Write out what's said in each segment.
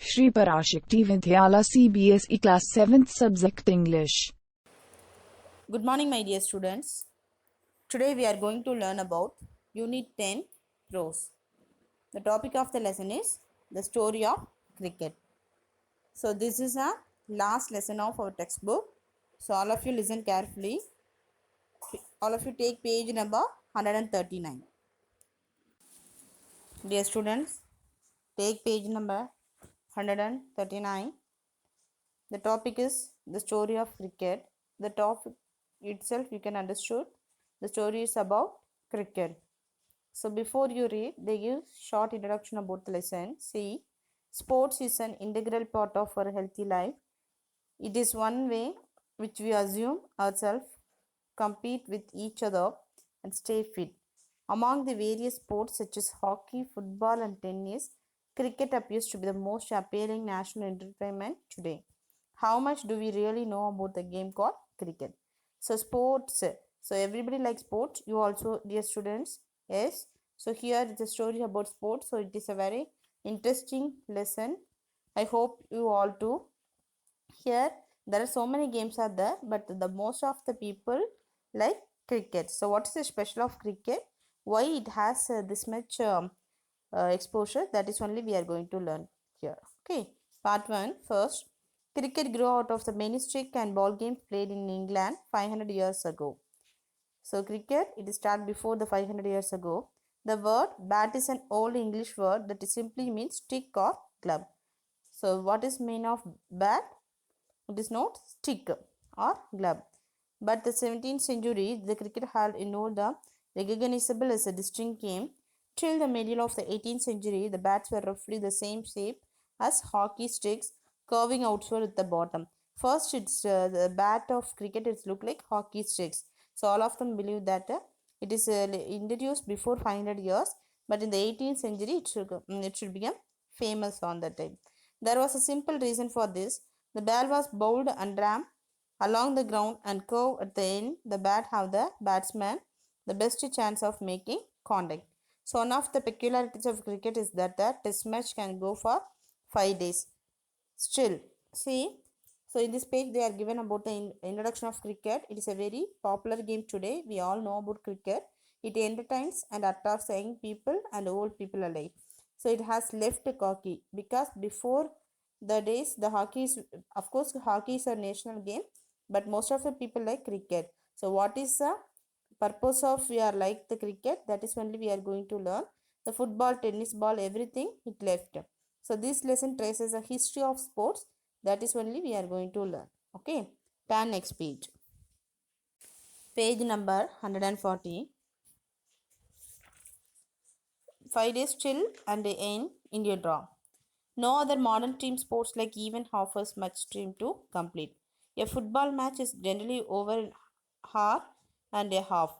Shri Parashakti Vidyala CBSE Class 7th Subject English. Good morning, my dear students. Today we are going to learn about Unit 10 Prose. The topic of the lesson is the story of cricket. So, this is a last lesson of our textbook. So, all of you listen carefully. All of you take page number 139. Dear students, take page number 139. The topic is the story of cricket. The topic itself you can understood. The story is about cricket. So before you read, they give short introduction about the lesson. See, sports is an integral part of our healthy life. It is one way which we assume ourselves compete with each other and stay fit. Among the various sports such as hockey, football, and tennis, cricket appears to be the most appealing national entertainment today. How much do we really know about the game called cricket? So, sports. So, everybody likes sports. You also, dear students, yes. So, here is a story about sports. So, it is a very interesting lesson. I hope you all too. Here, there are so many games are there, but the most of the people like cricket. So, what is the special of cricket? Why it has this much exposure? That is only we are going to learn here. Okay, part 1 first. Cricket grew out of the many stick and ball games played in England 500 years ago. So, cricket, it started before the 500 years ago. The word bat is an old English word that simply means stick or club. So, what is mean of bat? It is not stick or glove. But the 17th century, the cricket had evolved the recognizable as a distinct game. Till the middle of the 18th century, the bats were roughly the same shape as hockey sticks, curving outward at the bottom. First, it's the bat of cricket. It look like hockey sticks. So all of them believe that it is introduced before 500 years, but in the 18th century, it should become famous on that time. There was a simple reason for this. The ball was bowled and rammed along the ground and curved at the end. The bat have the batsman the best chance of making contact. So one of the peculiarities of cricket is that the test match can go for 5 days. Still, see, so in this page they are given about the introduction of cricket. It is a very popular game today. We all know about cricket. It entertains and attracts young people and old people alike. So it has left hockey because before the days the hockey is, of course, hockey is a national game, but most of the people like cricket. So what is the purpose of we are like the cricket? That is only we are going to learn. The football, tennis ball, everything it left. So this lesson traces a history of sports. That is only we are going to learn. Okay. Turn next page. Page number 140. 5 days till and end India draw. No other modern team sports like even offers much time to complete. A football match is generally over an hour and a half.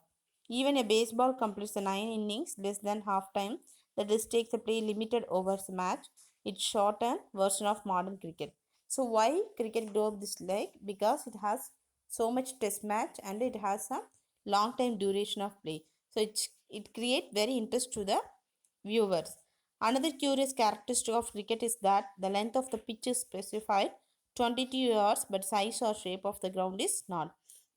Even a baseball completes the 9 innings less than half time. That is takes a play limited overs match. It's shortened version of modern cricket. So why cricket grew up this like? Because it has so much test match and it has a long time duration of play. So it create very interest to the viewers. Another curious characteristic of cricket is that the length of the pitch is specified 22 yards, but size or shape of the ground is not.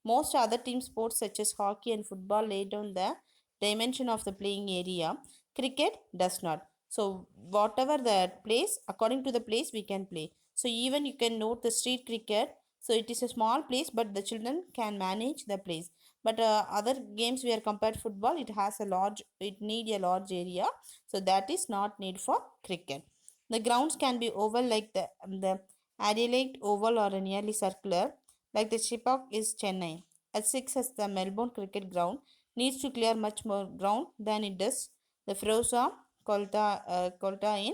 Most other team sports such as hockey and football lay down the dimension of the playing area. Cricket does not. So whatever the place, according to the place we can play. So even you can note the street cricket. So it is a small place, but the children can manage the place. But other games where compared football, it has a large, it need a large area, so that is not need for cricket. The grounds can be oval like the Adelaide Oval or nearly circular like the Chepauk is Chennai. At 6 as the Melbourne Cricket Ground needs to clear much more ground than it does the Firoza Kolta in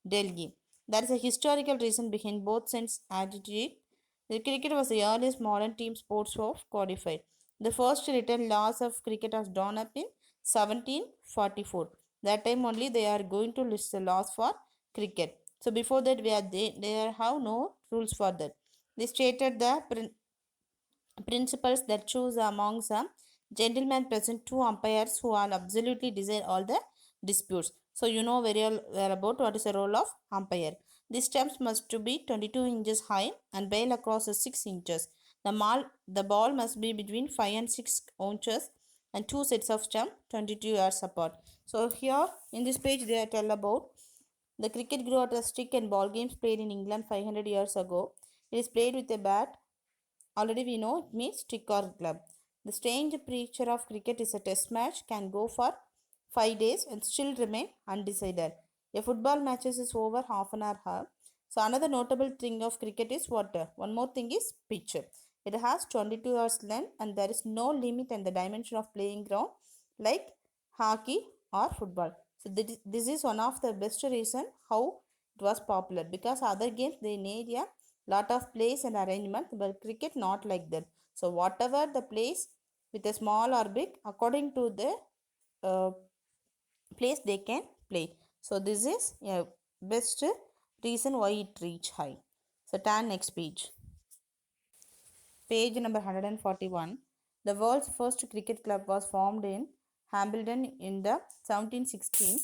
Delhi. There is a historical reason behind both sides' attitude. The cricket was the earliest modern team sports of codified. The first written laws of cricket was drawn up in 1744. That time only they are going to list the laws for cricket. So before that they have no rules for that. They stated the principles that choose among some gentlemen present two umpires who are absolutely decide all the disputes. So you know very well about what is the role of umpire. The stumps must to be 22 inches high and bail across is 6 inches. The ball must be between 5 and 6 inches and two sets of stump 22 yards apart. So here in this page they are tell about the cricket grew out of stick and ball games played in England 500 years ago. It is played with a bat. Already we know it means stick or club. The strange picture of cricket is a test match can go for 5 days and still remain undecided. A football match is over half an hour. So another notable thing of cricket is water. One more thing is pitch. It has 22 hours length and there is no limit in the dimension of playing ground like hockey or football. So this is one of the best reason how it was popular because other games they need a lot of place and arrangement but cricket not like that. So whatever the place with a small or big according to the uh, place they can play. So this is a best reason why it reach high. So turn next page. Page number 141. The world's first cricket club was formed in Hambledon in the 1716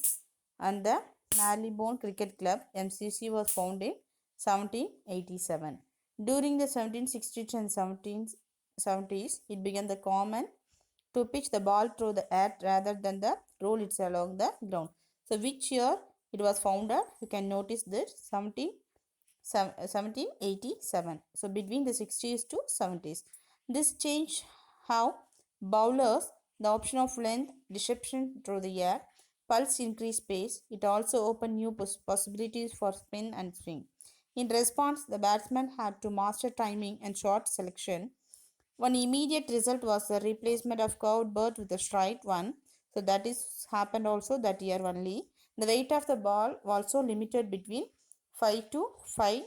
and the Marylebone Cricket Club MCC was founded in 1787. During the 1760s and 1770s, it became the common to pitch the ball through the air rather than the roll it along the ground. So which year it was founded? You can notice that 1787. So between the 60s to 70s. This changed how bowlers the option of length, deception through the air, pulse increased pace. It also opened new possibilities for spin and swing. In response, the batsman had to master timing and shot selection. One immediate result was the replacement of curved bird with a straight one. So that is happened also that year only. The weight of the ball also limited between 5 to 5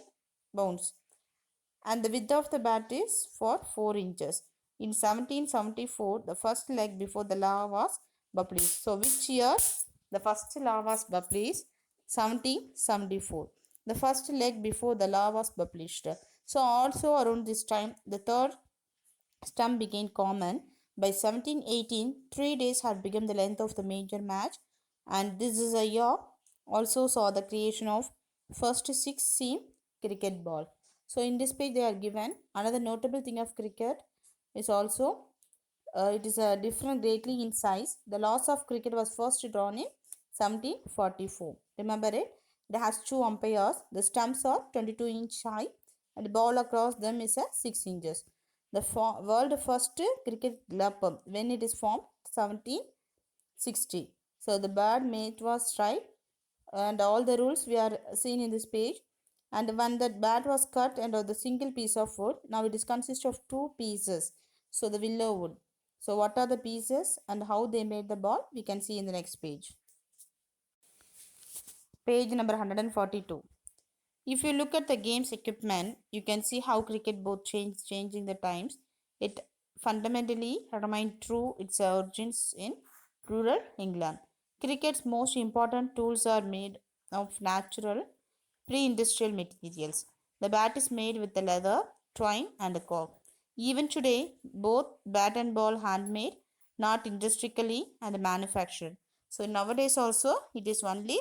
pounds and the width of the bat is for 4 inches. In 1774, the first leg before the law was published. So which year the first law was published? 1774. The first leg before the law was published. So also around this time, the third stump became common. By 1718, 3 days had become the length of the major match, and this is a year also saw the creation of first six-seam cricket ball. So in this page they are given another notable thing of cricket is also it is a different greatly in size. The laws of cricket was first drawn in 1744. Remember it? It has two umpires. The stumps are 22 inch high and the ball across them is a 6 inches. The world first cricket club when it is formed 1760. So the bird mate was right and all the rules we are seen in this page. And when that bat was cut and of the single piece of wood, now it is consist of two pieces. So the willow wood. So what are the pieces and how they made the ball? We can see in the next page. Page number 142. If you look at the game's equipment, you can see how cricket both changing the times. It fundamentally remained true its origins in rural England. Cricket's most important tools are made of natural pre-industrial materials. The bat is made with the leather, twine and a cork. Even today, both bat and ball handmade, not industrially and manufactured. So nowadays also it is only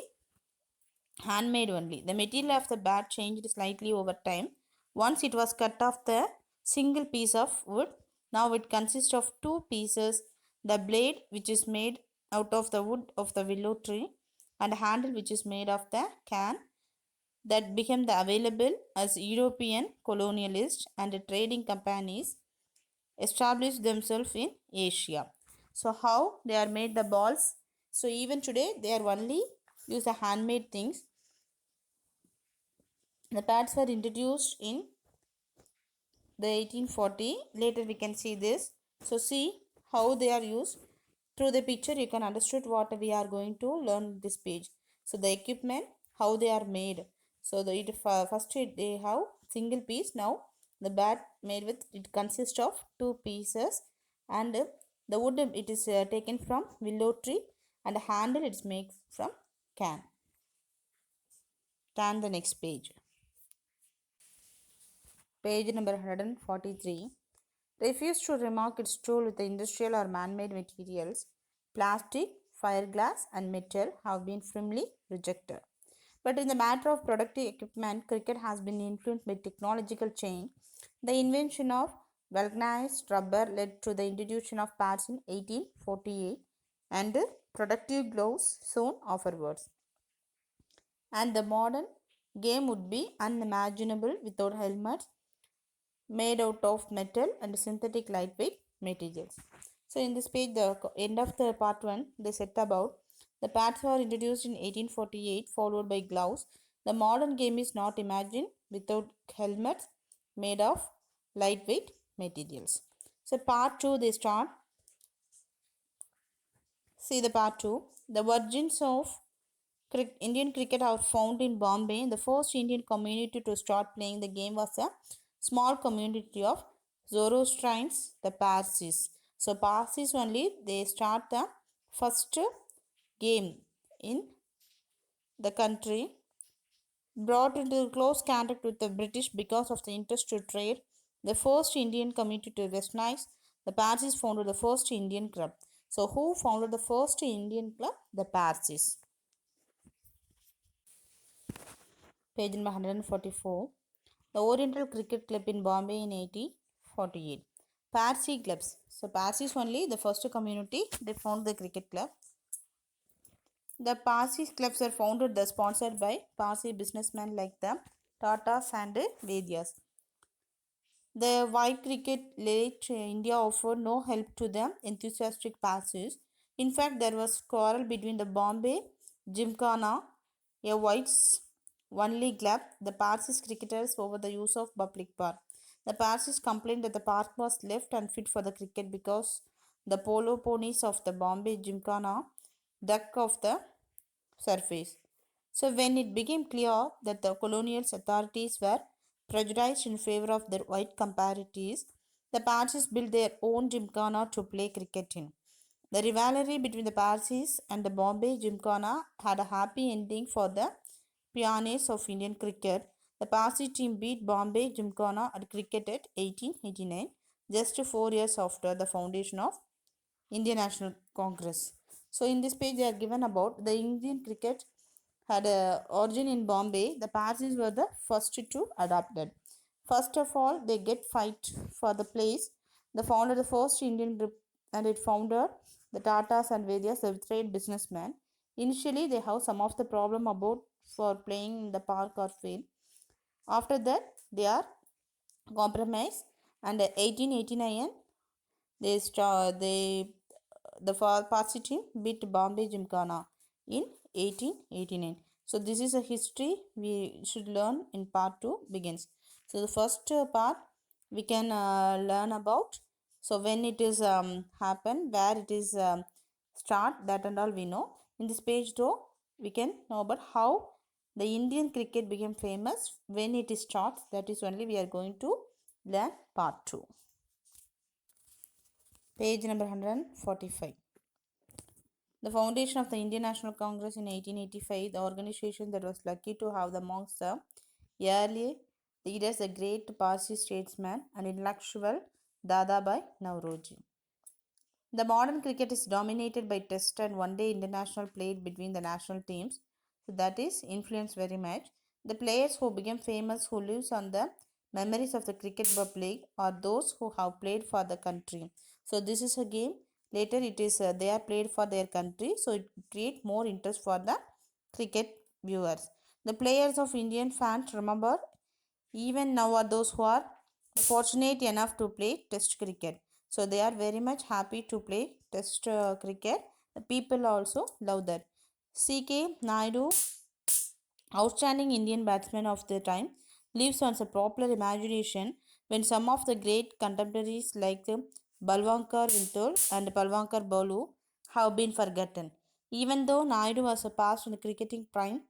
handmade only. The material of the bat changed slightly over time. Once it was cut off the single piece of wood. Now it consists of two pieces. The blade which is made out of the wood of the willow tree and the handle which is made of the can that became the available as European colonialists and trading companies established themselves in Asia. So how they are made the balls? So even today they are only use the handmade things. The pads were introduced in the 1840. Later we can see this. So see how they are used. Through the picture you can understand what we are going to learn this page. So the equipment, how they are made. So first they have single piece. Now the bat made with it consists of two pieces and the wood it is taken from willow tree and the handle it is made from can. Turn the next page. Page number 143. Refuse to remark its tool with the industrial or man-made materials. Plastic, fiberglass and metal have been firmly rejected. But in the matter of productive equipment, cricket has been influenced by technological change. The invention of vulcanized rubber led to the introduction of pads in 1848 and productive gloves soon afterwards. And the modern game would be unimaginable without helmets made out of metal and synthetic lightweight materials. So in this page, the end of the part 1, they said about the pads were introduced in 1848 followed by gloves. The modern game is not imagined without helmets made of lightweight materials. So part 2, they start. See the part 2. The origins of Indian cricket are found in Bombay. The first Indian community to start playing the game was a small community of Zoroastrians, the Parsis. So Parsis only they start the first game in the country, brought into close contact with the British because of the interest to trade. The first Indian community to westernise. The Parsis founded the first Indian club. So who founded the first Indian club? The Parsis. Page number 144. The Oriental Cricket Club in Bombay in 1848. Parsi clubs. So Parsis only the first community they found the cricket club. The Parsi clubs are founded sponsored by Parsi businessmen like the Tatas and Vedias. The white cricket late India offered no help to the enthusiastic Parsis. In fact, there was quarrel between the Bombay Gymkhana, a whites only club, the Parsis cricketers over the use of public park. The Parsis complained that the park was left unfit for the cricket because the polo ponies of the Bombay Gymkhana duck off the surface. So when it became clear that the colonial authorities were prejudiced in favor of their white compatriots, the Parsis built their own gymkhana to play cricket in. The rivalry between the Parsis and the Bombay Gymkhana had a happy ending for the pioneers of Indian cricket. The Parsi team beat Bombay Gymkhana at cricket at 1889, just 4 years after the foundation of Indian National Congress. So in this page they are given about the Indian cricket had a origin in Bombay. The Parsis were the first to adopt it. First of all, they get fight for the place. The founder, the first Indian group, and it founder, the Tatas and various trade businessmen. Initially, they have some of the problem about for playing in the park or field. After that, they are compromised, and 1889 they the Parsi team beat Bombay Gymkhana in 1889. So this is a history we should learn in part 2 begins. So the first part we can learn about. So when it is happen, where it is start, that and all we know. In this page though, we can know about how the Indian cricket became famous, when it is start. That is only we are going to learn part 2. Page number 145. The foundation of the Indian National Congress in 1885, the organization that was lucky to have amongst the early leaders a great Parsi statesman and intellectual Dadabhai Nauroji. The modern cricket is dominated by test and one-day international played between the national teams. So that is influenced very much. The players who became famous, who lives on the memories of the cricket public, are those who have played for the country. So this is a game. Later it is they are played for their country. So it create more interest for the cricket viewers. The players of Indian fans remember even now are those who are fortunate enough to play test cricket. So they are very much happy to play test cricket. The people also love that. CK Naidu, outstanding Indian batsman of the time, lives on a popular imagination when some of the great contemporaries like Balwankar Vintul and Balwankar Bolu have been forgotten. Even though Naidu was a past in the cricketing prime,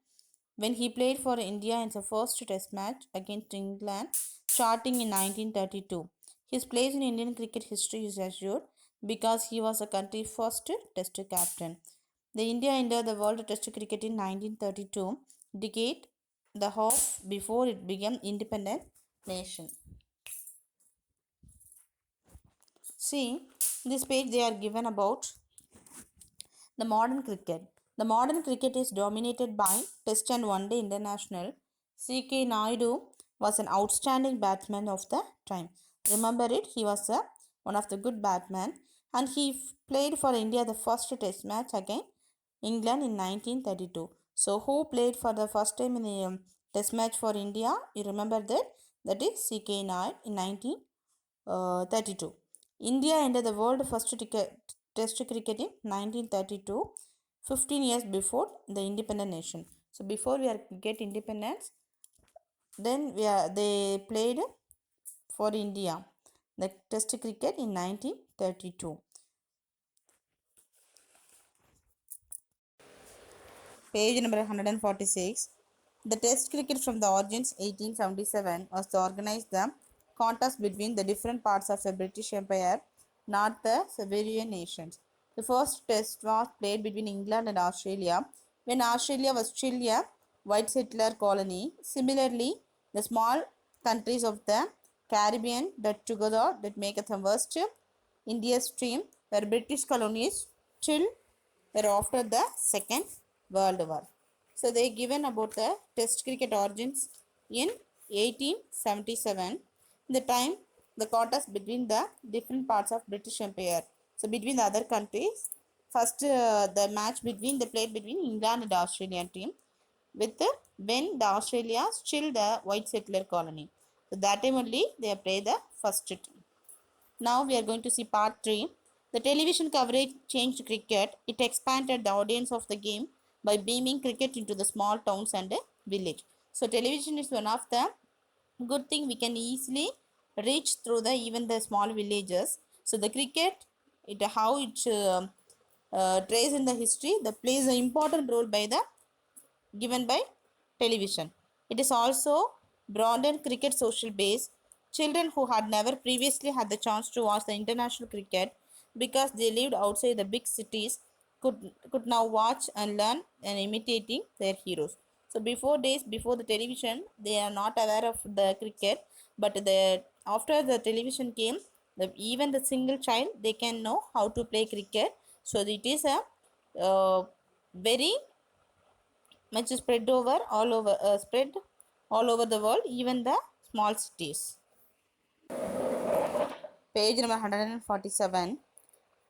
when he played for India in the first test match against England starting in 1932. His place in Indian cricket history is assured because he was the country's first test captain. The India entered the World Test Cricket in 1932, decade the half before it became independent nation. See, this page they are given about the modern cricket. The modern cricket is dominated by Test and One Day International. C.K. Naidu was an outstanding batsman of the time. Remember it, he was one of the good batsmen, and he played for India the first Test match against England in 1932. So, who played for the first time in the Test match for India? You remember that? That is C.K. Naidu in 1932. India entered the world first Test cricket in 1932, 15 years before the independent nation. So before we are get independence, then they played for India the Test cricket in 1932. Page number 146. The Test cricket from the origins 1877 was to organize the contest between the different parts of the British Empire, not the sovereign nations. The first test was played between England and Australia when Australia was still a white settler colony. Similarly, the small countries of the Caribbean that together that make the West India stream were British colonies till were after the Second World War. So they given about the Test cricket origins in 1877. The time the contest between the different parts of British Empire. So between the other countries, first the match between the played between England and Australian team with when the Australia still the white settler colony. So that time only they play the first team. Now we are going to see part 3. The television coverage changed cricket. It expanded the audience of the game by beaming cricket into the small towns and village. So television is one of the good thing we can easily reach through the even the small villages. So the cricket, it how it trace in the history, that plays an important role by the given by television. It is also broadened cricket social base. Children who had never previously had the chance to watch the international cricket because they lived outside the big cities could now watch and learn and imitating their heroes. So before days before the television, they are not aware of the cricket, but after the television came, even the single child they can know how to play cricket. So it is a very much spread all over the world, even the small cities. Page number 147.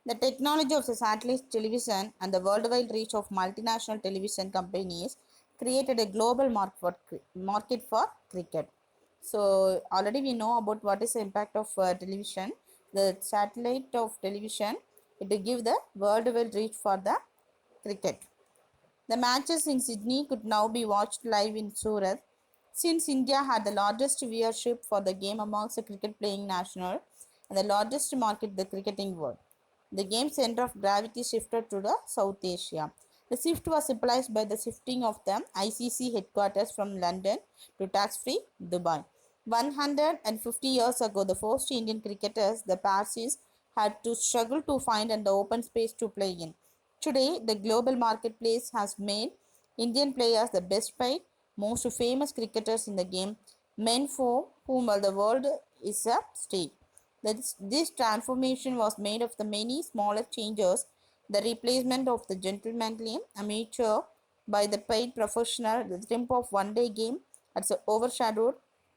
The technology of the satellite television and the worldwide reach of multinational television companies created a global market for cricket. So already we know about what is the impact of television. The satellite of television, it will give the worldwide reach for the cricket. The matches in Sydney could now be watched live in Surat. Since India had the largest viewership for the game amongst the cricket playing national and the largest market the cricketing world, the game's center of gravity shifted to the South Asia. The shift was symbolized by the shifting of the ICC headquarters from London to tax-free Dubai. 150 years ago, the first Indian cricketers, the Parsis, had to struggle to find an open space to play in. Today, the global marketplace has made Indian players the best paid, most famous cricketers in the game, men for whom the world is a stage. This transformation was made of the many smaller changes, the replacement of the gentlemanly amateur by the paid professional, the triumph of one-day game has overshadowed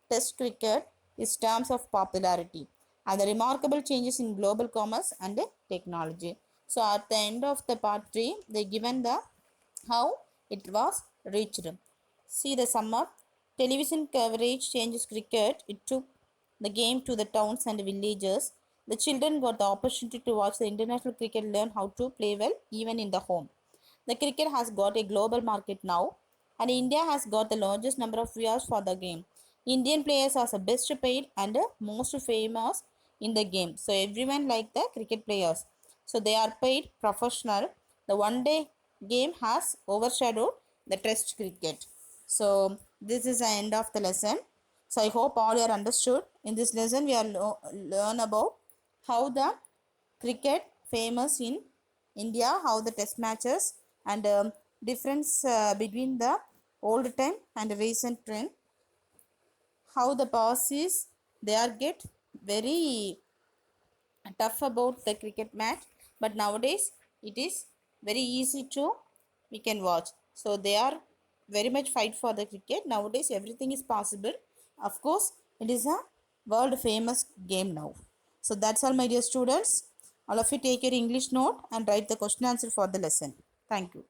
Test cricket in terms of popularity, and the remarkable changes in global commerce and technology. So at the end of the part 3, they given the how it was reached. See the sum up. Television coverage changes cricket. It took the game to the towns and villages. The children got the opportunity to watch the international cricket, learn how to play well even in the home. The cricket has got a global market now, and India has got the largest number of viewers for the game. Indian players are the best paid and most famous in the game. So everyone like the cricket players. So they are paid professional. The one day game has overshadowed the test cricket. So this is the end of the lesson. So I hope all are understood. In this lesson we are learn about how the cricket famous in India, how the test matches and difference between the old time and recent trend, how the passes they are get very tough about the cricket match, but nowadays it is very easy to we can watch. So they are very much fight for the cricket. Nowadays everything is possible. Of course, it is a world famous game now. So that's all, my dear students. All of you take your English note and write the question answer for the lesson. Thank you.